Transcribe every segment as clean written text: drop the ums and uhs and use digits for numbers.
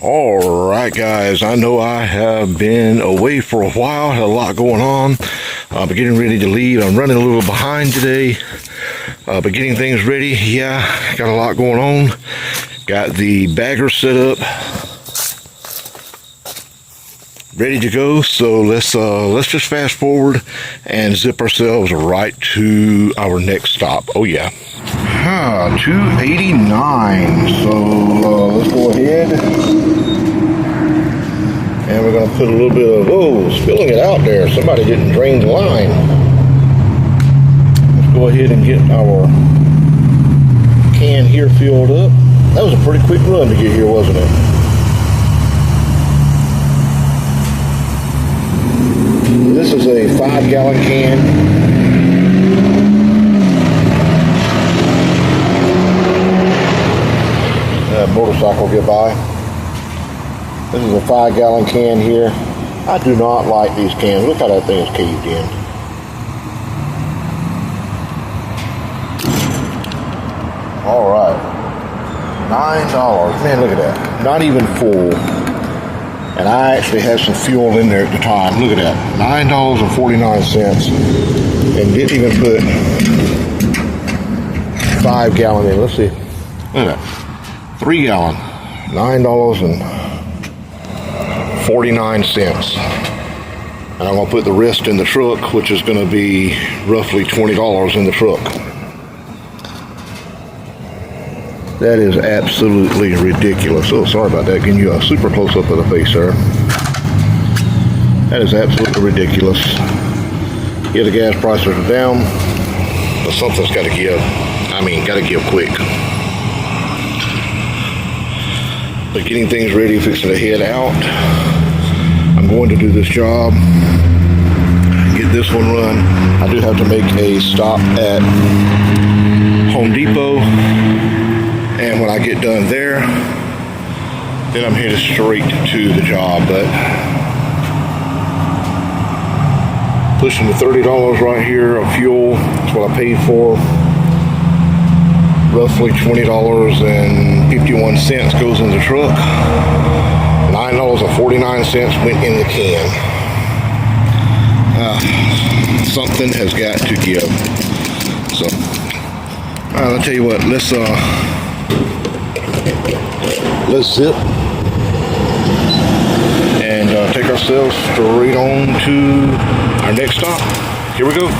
All right, guys, I know I have been away for a while, had a lot going on, but getting ready to leave. I'm running a little behind today, but getting things ready. Yeah, got a lot going on. Got the bagger set up, ready to go. So let's just fast forward and zip ourselves right to our next stop. Oh yeah. 289. So let's go ahead and we're going to put a little bit of, spilling it out there. Somebody didn't drain the line. Let's go ahead and get our can here filled up. That was a pretty quick run to get here, wasn't it? This is a 5-gallon can. Motorcycle get by. This is a 5-gallon can here. I do not like these cans. Look how that thing is caved in. All right, $9. Man, look at that. Not even full. And I actually had some fuel in there at the time. Look at that. $9.49. And didn't even put 5-gallon in. Let's see. Look at that. 3-gallon, $9.49. And I'm gonna put the rest in the truck, which is gonna be roughly $20 in the truck. That is absolutely ridiculous. Oh, sorry about that. Getting you a super close up of the face there. That is absolutely ridiculous. Yeah, the gas prices are down, but something's gotta give. I mean, gotta give quick. But getting things ready, fixing to head out. I'm going to do this job, get this one run. I do have to make a stop at Home Depot, and when I get done there, then I'm headed straight to the job. But pushing the $30 right here of fuel, that's what I paid for. Roughly $20.51 goes in the truck. $9.49 went in the can. Something has got to give. So, I'll tell you what. Let's zip and take ourselves straight on to our next stop. Here we go.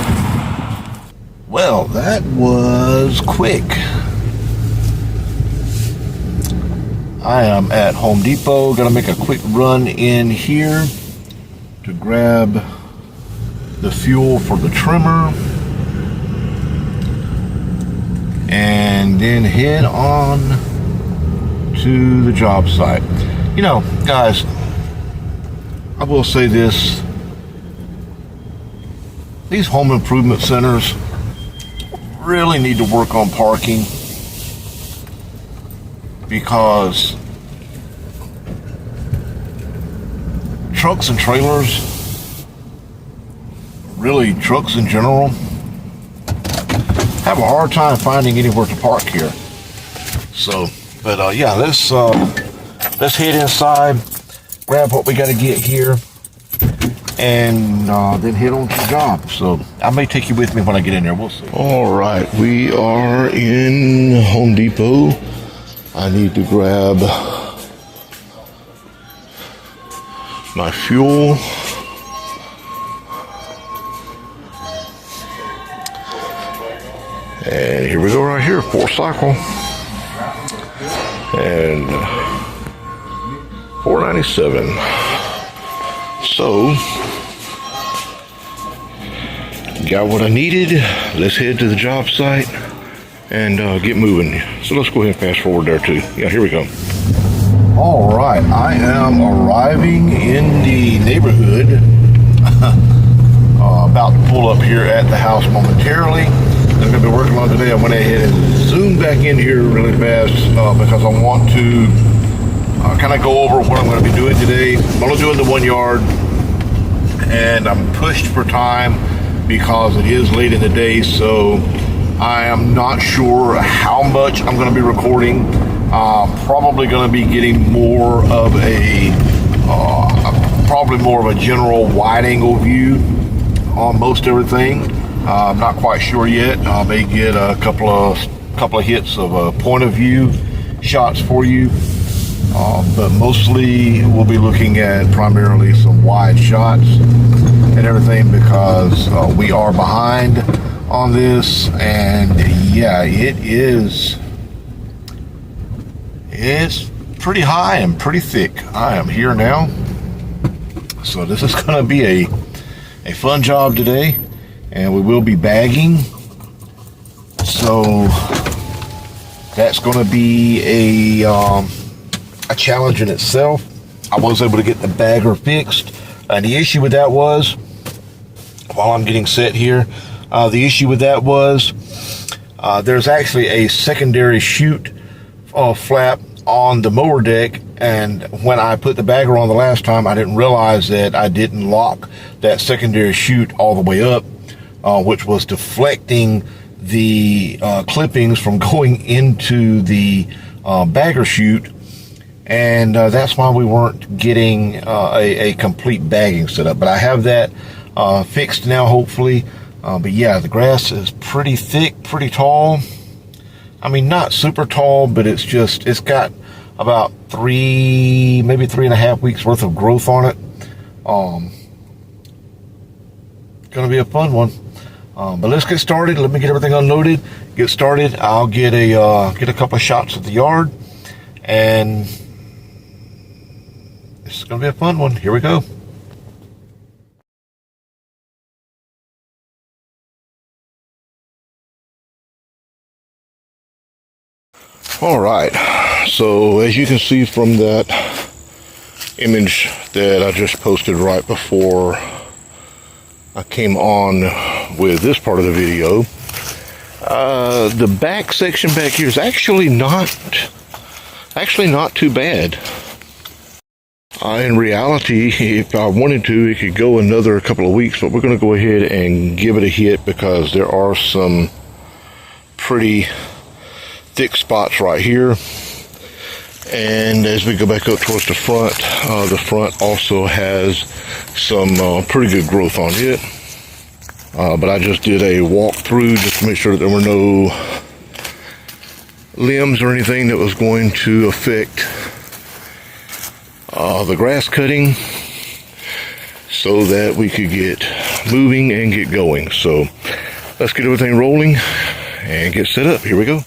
Well, that was quick. I am at Home Depot. Gonna make a quick run in here to grab the fuel for the trimmer and then head on to the job site. You know, guys, I will say this. These home improvement centers really need to work on parking, because trucks and trailers, really trucks in general, have a hard time finding anywhere to park here. So, but yeah, let's head inside, grab what we got to get here, and then head on to the job. So I may take you with me when I get in there. We'll see. All right, we are in Home Depot. I need to grab my fuel. And here we go right here, 4-cycle. And $4.97. So, got what I needed. Let's head to the job site and get moving. So let's go ahead and fast forward there too. Yeah, here we go. All right, I am arriving in the neighborhood. About to pull up here at the house momentarily. I'm gonna be working on today. I went ahead and zoomed back in here really fast because I want to kind of go over what I'm going to be doing today. I'm only doing the 1 yard, and I'm pushed for time because it is late in the day, so I am not sure how much I'm going to be recording. Probably going to be getting more of a probably more of a general wide angle view on most everything. I'm not quite sure yet. I may get a couple of hits of point of view shots for you, but mostly we'll be looking at primarily some wide shots and everything, because we are behind on this. And yeah, it's pretty high and pretty thick. I am here now, so this is going to be a fun job today, and we will be bagging, so that's going to be a challenge in itself. I was able to get the bagger fixed, and the issue with that was, while I'm getting set here, the issue with that was there's actually a secondary chute flap on the mower deck, and when I put the bagger on the last time, I didn't realize that I didn't lock that secondary chute all the way up, which was deflecting the clippings from going into the bagger chute, and that's why we weren't getting a complete bagging setup. But I have that fixed now, hopefully. But yeah, the grass is pretty thick, pretty tall. I mean, not super tall, but it's got about maybe 3.5 weeks worth of growth on it. Gonna be a fun one. But let's get started. Let me get everything unloaded, get started. I'll get a couple of shots of the yard, and it's gonna be a fun one. Here we go. All right, so as you can see from that image that I just posted right before I came on with this part of the video, the back section back here is actually not too bad. In reality, if I wanted to, it could go another couple of weeks, but we're going to go ahead and give it a hit, because there are some pretty thick spots right here. And as we go back up towards the front also has some pretty good growth on it. But I just did a walkthrough just to make sure that there were no limbs or anything that was going to affect the grass cutting, so that we could get moving and get going. So let's get everything rolling and get set up. Here we go.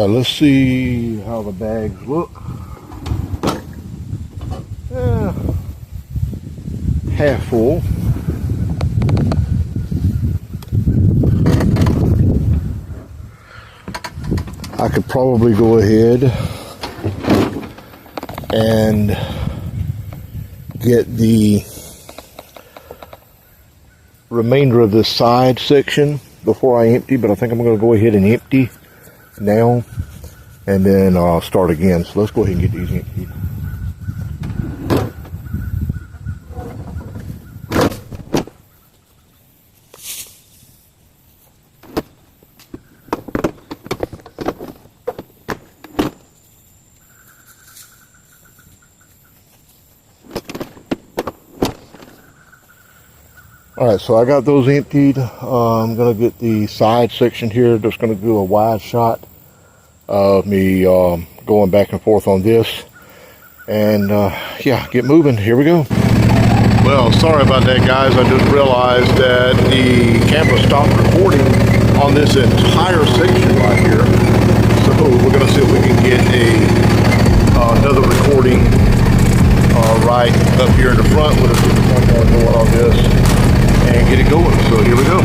let's see how the bags look. Half full. I could probably go ahead and get the remainder of this side section before I empty, but I think I'm going to go ahead and empty now and then start again. So let's go ahead and get these emptied. Alright, so I got those emptied. I'm going to get the side section here. Just going to do a wide shot of me going back and forth on this. And yeah, get moving. Here we go. Well, sorry about that, guys. I just realized that the camera stopped recording on this entire section right here. So we're going to see if we can get another recording right up here in the front with the front bar going on this. And get it going. So here we go.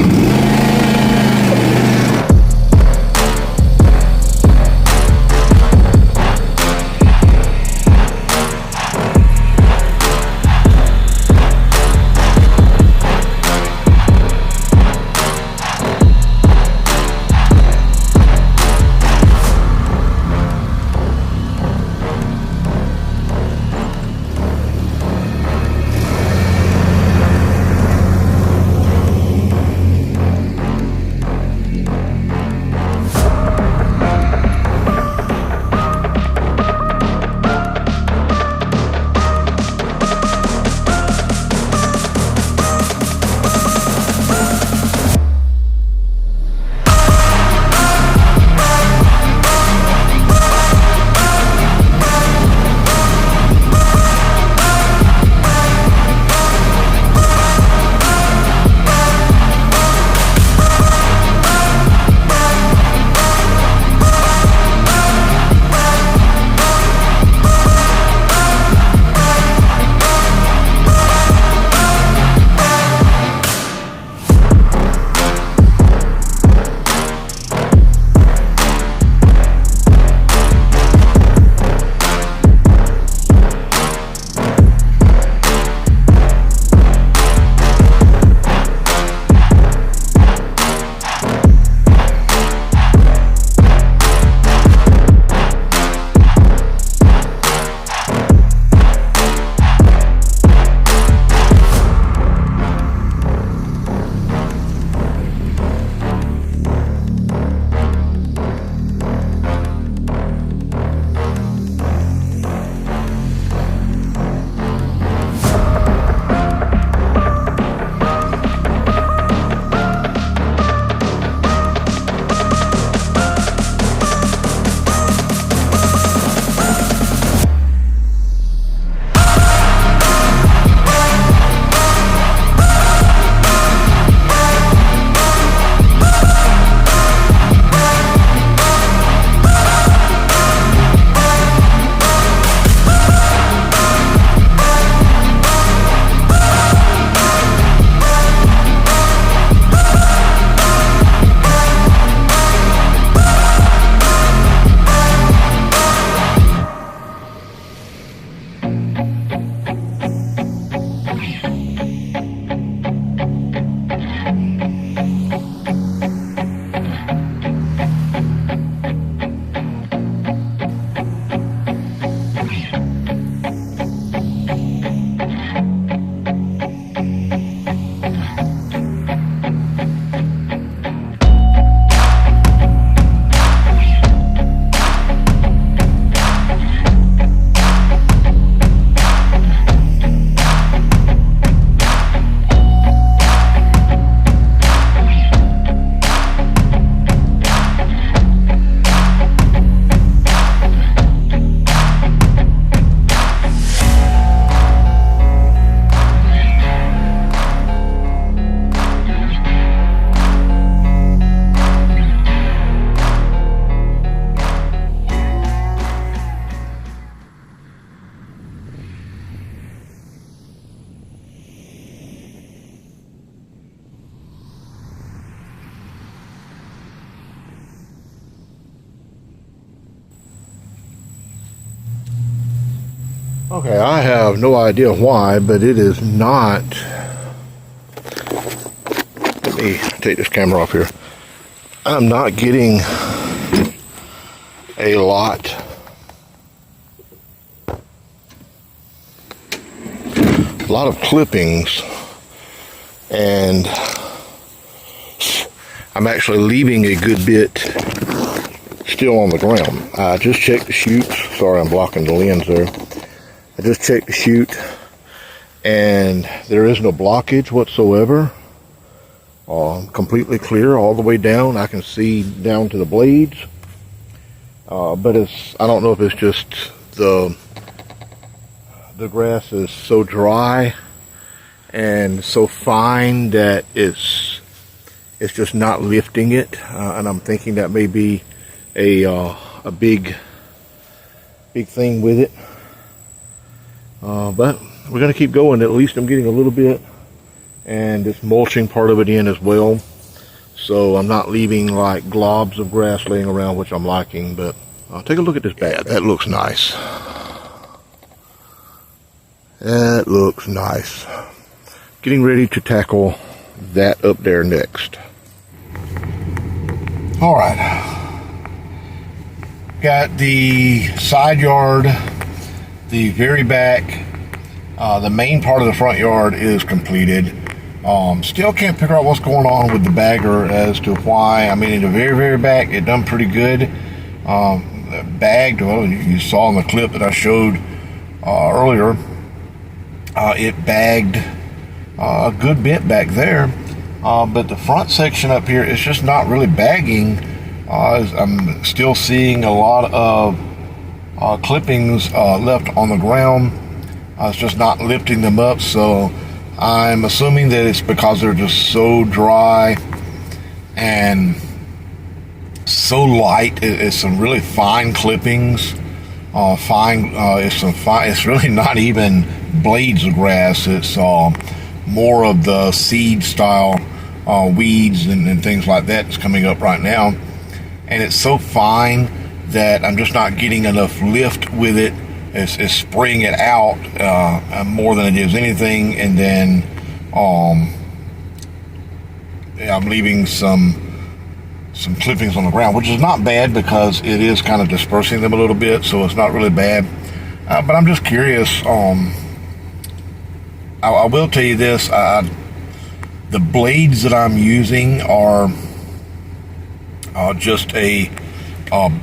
Okay, I have no idea why, but it is not. Let me take this camera off here. I'm not getting a lot of clippings, and I'm actually leaving a good bit still on the ground. I just checked the chutes. Sorry, I'm blocking the lens there. I just checked the chute, and there is no blockage whatsoever. Completely clear all the way down. I can see down to the blades. But I don't know if it's just the grass is so dry and so fine that it's just not lifting it, and I'm thinking that may be a big thing with it. But we're gonna keep going. At least I'm getting a little bit, and it's mulching part of it in as well, so I'm not leaving like globs of grass laying around, which I'm liking. But take a look at this bag. Yeah, that looks nice. That looks nice. Getting ready to tackle that up there next. All right. Got the side yard, the very back, the main part of the front yard is completed. Still can't figure out what's going on with the bagger as to why. I mean, in the very, very back, it done pretty good. Bagged, well, you saw in the clip that I showed earlier, it bagged a good bit back there, but the front section up here is just not really bagging. I'm still seeing a lot of clippings left on the ground. It's just not lifting them up, so I'm assuming that it's because they're just so dry and so light. It's some really fine clippings. It's really not even blades of grass. It's more of the seed style weeds and things like that that's coming up right now, and it's so fine that I'm just not getting enough lift with it. It's spraying it out more than it is anything, and then I'm leaving some clippings on the ground, which is not bad because it is kind of dispersing them a little bit, so it's not really bad. But I'm just curious. I will tell you this: the blades that I'm using are just a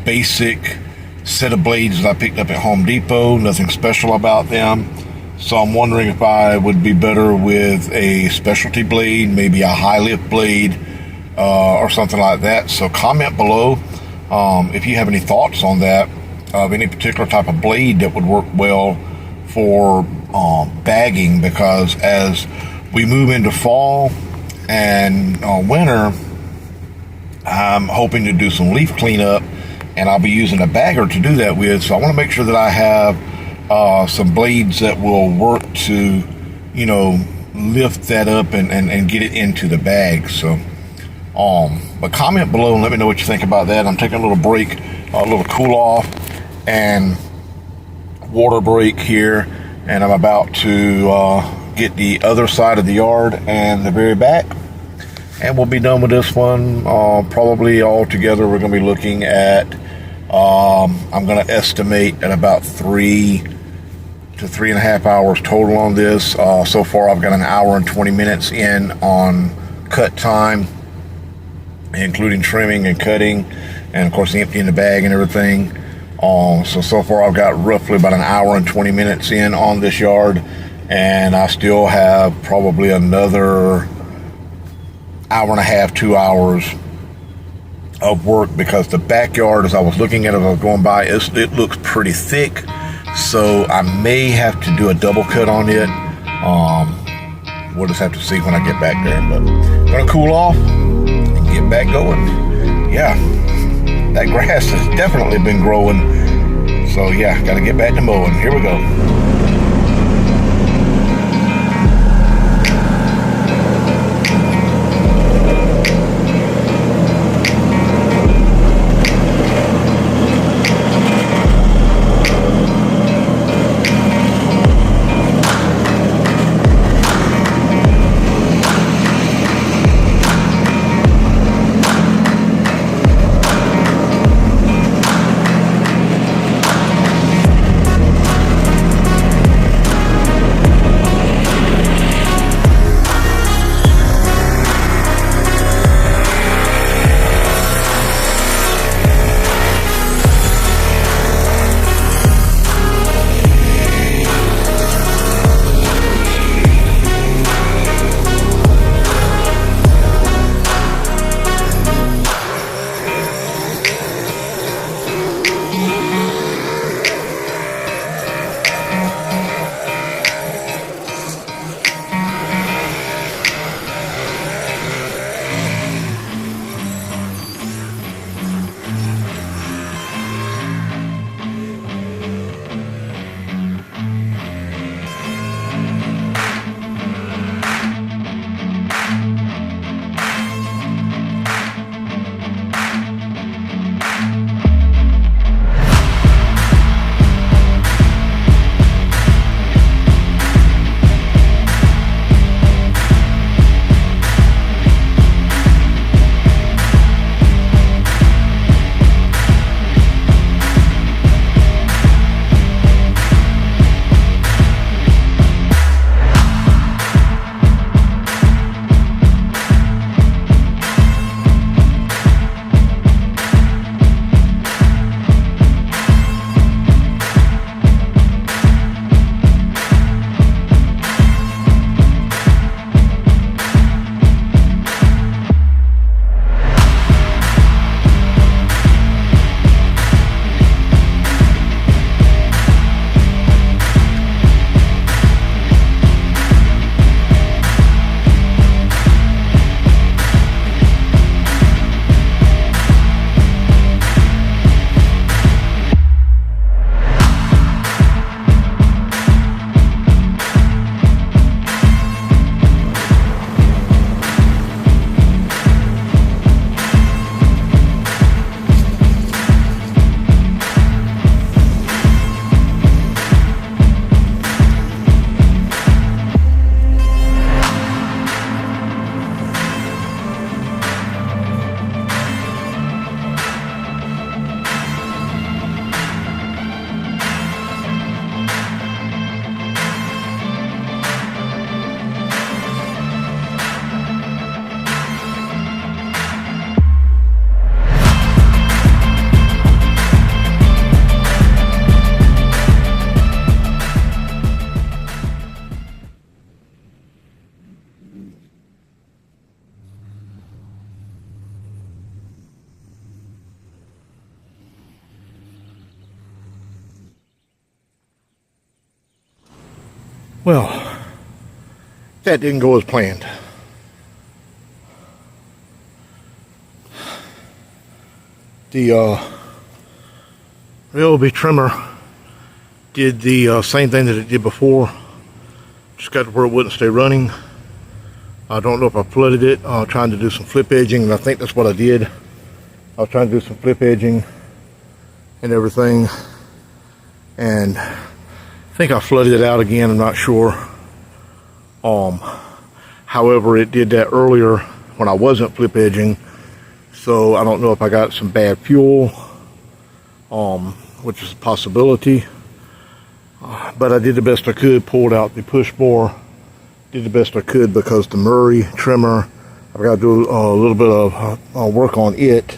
basic set of blades that I picked up at Home Depot. Nothing special about them. So I'm wondering if I would be better with a specialty blade, maybe a high lift blade, or something like that. So comment below if you have any thoughts on that, of any particular type of blade that would work well for bagging, because as we move into fall and winter, I'm hoping to do some leaf cleanup, and I'll be using a bagger to do that with. So I want to make sure that I have some blades that will work to, lift that up and get it into the bag. So but comment below and let me know what you think about that. I'm taking a little break, a little cool off and water break here, and I'm about to get the other side of the yard and the very back, and we'll be done with this one. Probably all together we're going to be looking at, I'm going to estimate at about 3 to 3.5 hours total on this. So far I've got an hour and 20 minutes in on cut time, including trimming and cutting, and of course emptying the bag and everything. So far I've got roughly about an hour and 20 minutes in on this yard, and I still have probably another hour and a half, 2 hours of work, because the backyard, as I was looking at it, as I was going by, it looks pretty thick, so I may have to do a double cut on it. We'll just have to see when I get back there, but I'm gonna cool off and get back going. Yeah, that grass has definitely been growing, so yeah, gotta get back to mowing. Here we go. Well, that didn't go as planned. The Ryobi trimmer did the same thing that it did before. Just got to where it wouldn't stay running. I don't know if I flooded it, trying to do some flip edging, and I think that's what I did. I was trying to do some flip edging and everything, and I think I flooded it out again, I'm not sure. However, it did that earlier when I wasn't flip edging, so I don't know if I got some bad fuel, which is a possibility. But I did the best I could, pulled out the push bar, did the best I could, because the Murray trimmer, I've got to do a little bit of work on it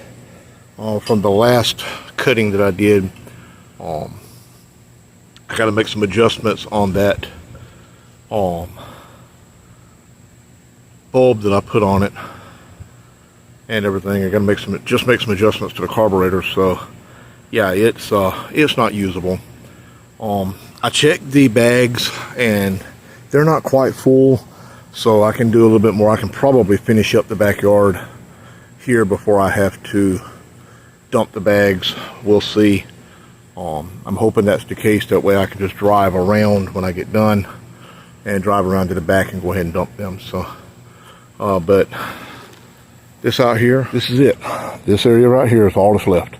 from the last cutting that I did. I got to make some adjustments on that bulb that I put on it and everything. I got to make some adjustments to the carburetor. So yeah, it's not usable. I checked the bags and they're not quite full, so I can do a little bit more. I can probably finish up the backyard here before I have to dump the bags. We'll see. I'm hoping that's the case. That way I can just drive around when I get done and drive around to the back and go ahead and dump them. So, but this out here, this is it. This area right here is all that's left.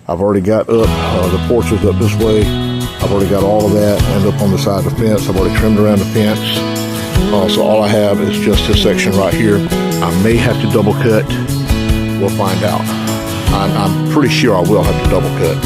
I've already got up, the porch is up this way. I've already got all of that, and up on the side of the fence. I've already trimmed around the fence. So all I have is just this section right here. I may have to double cut. We'll find out. I'm pretty sure I will have to double cut.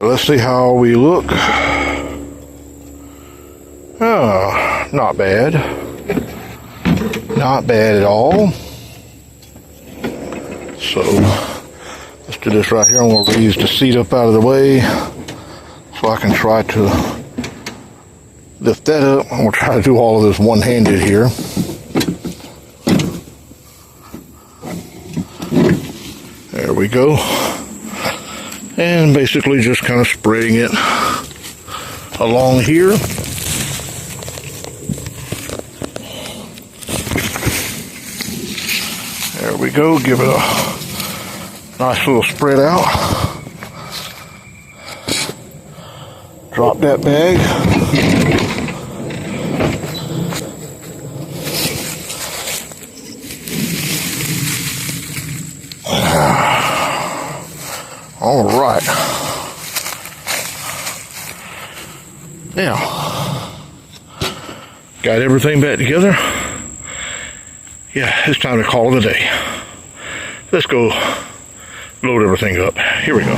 Let's see how we look. Oh, not bad. Not bad at all. So, let's do this right here. I'm going to raise the seat up out of the way so I can try to lift that up. I'm going to try to do all of this one-handed here. There we go. And basically just kind of spreading it along here. There we go. Give it a nice little spread out. Drop that bag. All right. Now, got everything back together. Yeah, it's time to call it a day. Let's go load everything up. Here we go.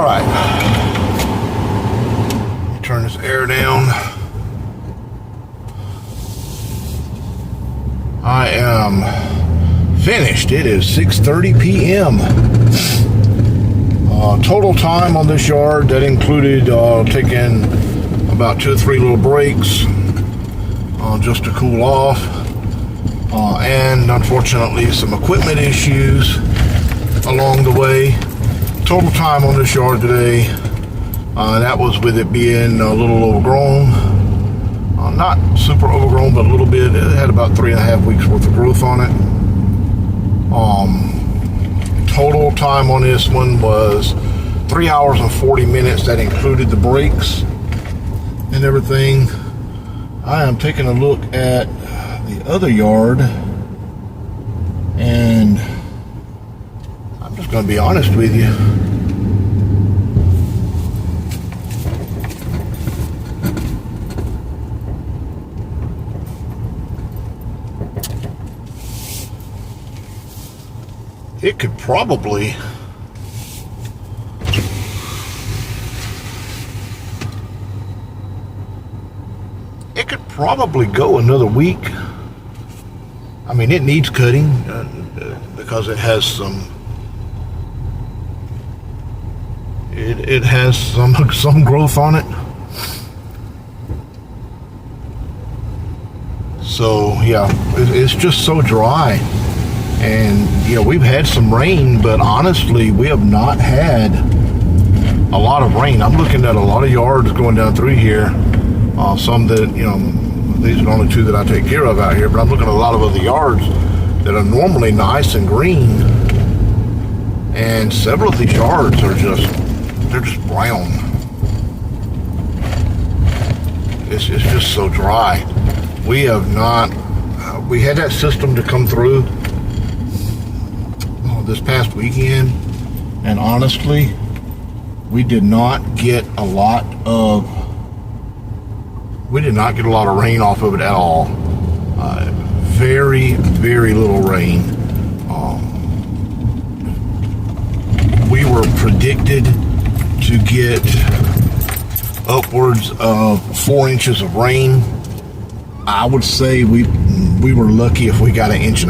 right. Turn this air down. I am finished. It is 6:30 p.m. Total time on this yard, that included taking about 2 or 3 little breaks just to cool off. And unfortunately some equipment issues along the way. Total time on this yard today, that was with it being a little overgrown. Not super overgrown, but a little bit. It had about 3.5 weeks worth of growth on it. Total time on this one was 3 hours and 40 minutes. That included the breaks and everything. I am taking a look at the other yard, and I'm just going to be honest with you. It could probably go another week. I mean, it needs cutting because it has some some growth on it. So yeah, it's just so dry. And you know, we've had some rain, but honestly we have not had a lot of rain. I'm looking at a lot of yards going down through here, some that, you know, these are the only 2 that I take care of out here, but I'm looking at a lot of other yards that are normally nice and green, and several of these yards are just brown. It's just so dry. We have not, we had that system to come through this past weekend, and honestly we did not get a lot of rain off of it at all. Very little rain. We were predicted to get upwards of 4 inches of rain. I would say we were lucky if we got 1.5 inches.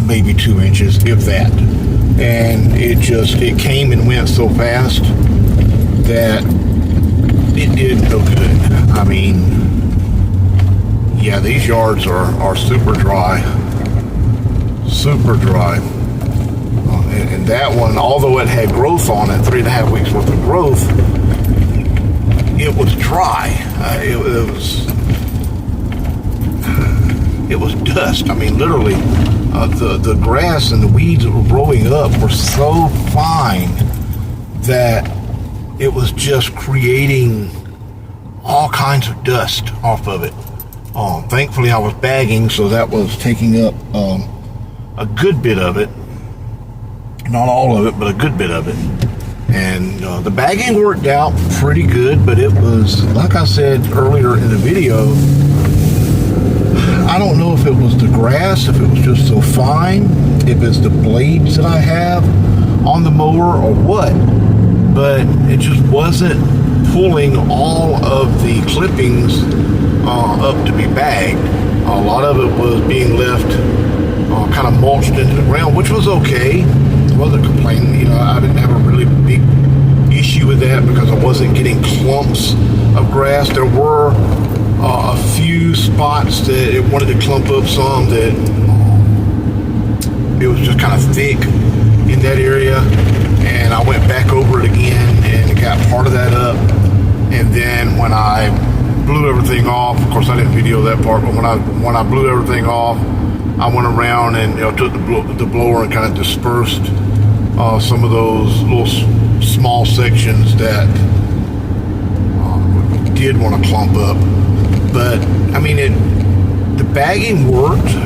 Maybe 2 inches, if that. And it came and went so fast that it did no good. I mean, yeah, these yards are super dry. Super dry. And that one, although it had growth on it, 3.5 weeks worth of growth, it was dry. It was dust. I mean, literally, the grass and the weeds that were growing up were so fine that it was just creating all kinds of dust off of it. Thankfully, I was bagging, so that was taking up a good bit of it. Not all of it, but a good bit of it. And the bagging worked out pretty good, but it was, like I said earlier in the video, I don't know if it was the grass, if it was just so fine, if it's the blades that I have on the mower or what, but it just wasn't pulling all of the clippings up to be bagged. A lot of it was being left kind of mulched into the ground, which was okay. I wasn't complaining. You know, I didn't have a really big issue with that because I wasn't getting clumps of grass. There were a few spots that it wanted to clump up some, that it was just kind of thick in that area, and I went back over it again and it got part of that up. And then when I blew everything off, of course I didn't video that part, but when I blew everything off, I went around and, you know, took the blower and kind of dispersed some of those little small sections that did want to clump up. But I mean, the bagging worked.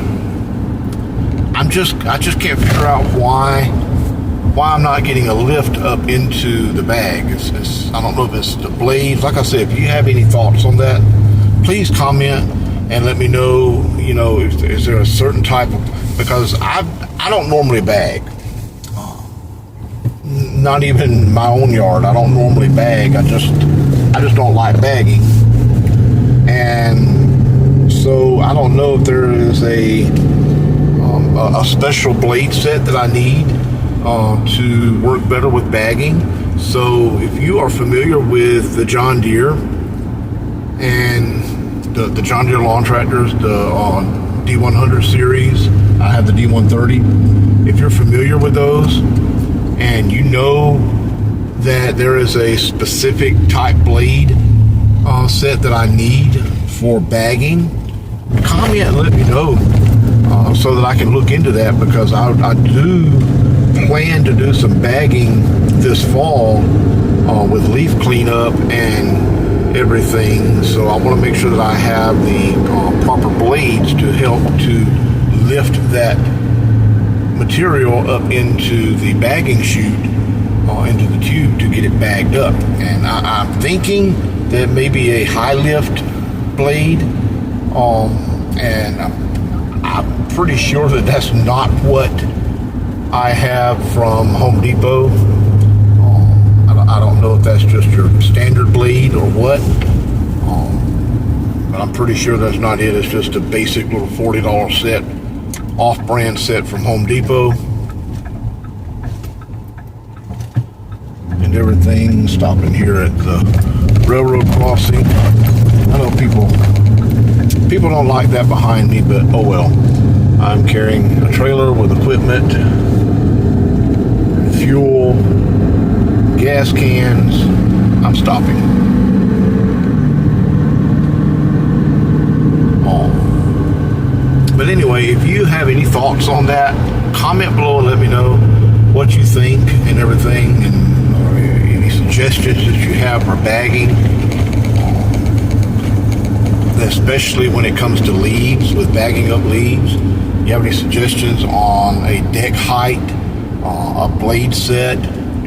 I just can't figure out why I'm not getting a lift up into the bag. I don't know if it's the blades. Like I said, if you have any thoughts on that, please comment and let me know. You know, is there a certain type of, because I don't normally bag. not even my own yard. I don't normally bag. I just don't like bagging. And so I don't know if there is a special blade set that I need to work better with bagging. So if you are familiar with the John Deere and the John Deere lawn tractors, the D100 series, I have the D130. If you're familiar with those and you know that there is a specific type blade set that I need for bagging, comment and let me know so that I can look into that, because I do plan to do some bagging this fall with leaf cleanup and everything. So I want to make sure that I have the proper blades to help to lift that material up into the bagging chute, into the tube, to get it bagged up. And I'm thinking that maybe a high lift blade, and I'm pretty sure that that's not what I have from Home Depot. I don't know if that's just your standard blade or what, but I'm pretty sure that's not it. It's just a basic little $40 set, off-brand set from Home Depot. And everything, stopping here at the railroad crossing. I know people don't like that behind me, but oh well. I'm carrying a trailer with equipment, fuel, gas cans. I'm stopping. But anyway, if you have any thoughts on that, comment below and let me know what you think and everything, and any suggestions that you have for bagging, especially when it comes to leaves, with bagging up leaves. You have any suggestions on a deck height, a blade set,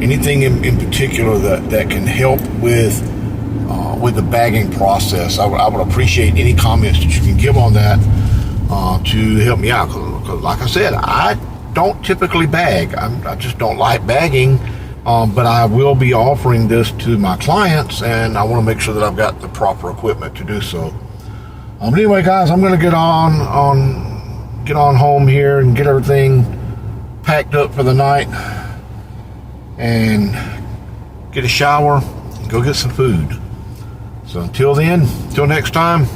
anything in particular that can help with the bagging process? I would appreciate any comments that you can give on that to help me out, because like I said, I don't typically bag. I just don't like bagging, but I will be offering this to my clients, and I want to make sure that I've got the proper equipment to do so. Anyway, guys, I'm going to get on home here and get everything packed up for the night and get a shower and go get some food. So until next time,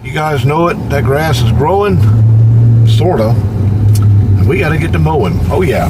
you guys know it, that grass is growing, sorta, and we got to get to mowing. Oh yeah.